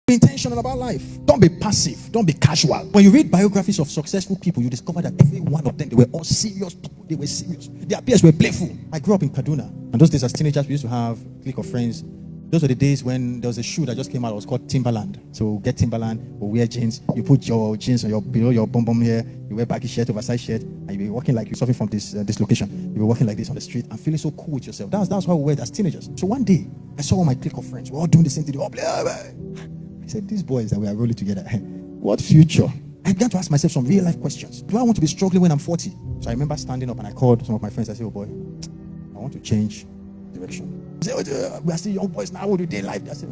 Be intentional about life. Don't be passive. Don't be casual. When you read biographies of successful people, you discover that every one of them, they were all serious people. They were serious. Their peers were playful. I grew up in Kaduna. And those days as teenagers, we used to have a clique of friends. Those were the days when there was a shoe that just came out. It was called Timberland. So get Timberland, or wear jeans. You put your jeans on below your bum here. You wear baggy shirt, oversized shirt, and you be walking like you're suffering from this dislocation. You were walking like this on the street and feeling so cool with yourself. That's how we were as teenagers. So one day, I saw all my clique of friends. We're all doing the same thing. They all play. I said, these boys that we are rolling together, what future? I began to ask myself some real life questions. Do I want to be struggling when I'm 40? So I remember standing up and I called some of my friends. I said, oh boy, I want to change direction. They said, oh, we are still young boys now. What do they life? I said,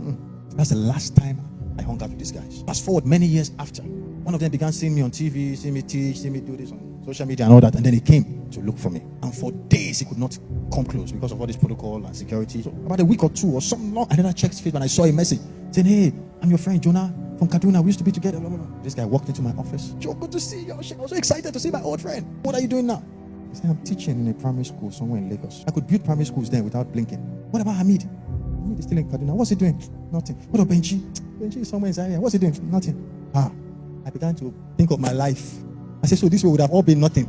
that's the last time I hung out with these guys. Fast forward many years after, one of them began seeing me on TV, seeing me teach, seeing me do this on social media and all that. And then he came to look for me. And for days, he could not come close because of all this protocol and security. So about a week or two or something long, I then I checked his face and I saw a message saying, hey, I'm your friend Jonah from Kaduna. We used to be together. Blah, blah, blah. This guy walked into my office. Joe, good to see you. I was so excited to see my old friend. What are you doing now? He said, I'm teaching in a primary school somewhere in Lagos. I could build primary schools then without blinking. What about Hamid? Hamid is still in Kaduna. What's he doing? Nothing. What about Benji? Benji is somewhere in Zaria. What's he doing? Nothing. I began to think of my life. I said, so this would have all been nothing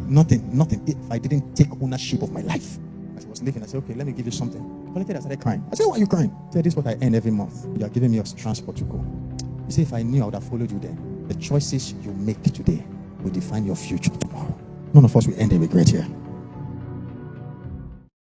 if I didn't take ownership of my life. As I was living, I said, okay, let me give you something. I collected, I started crying. I said, why are you crying? He said, this is what I earn every month. You are giving me your transport to go. He said, if I knew, I would have followed you then. The choices you make today will define your future tomorrow. None of us will end in regret here.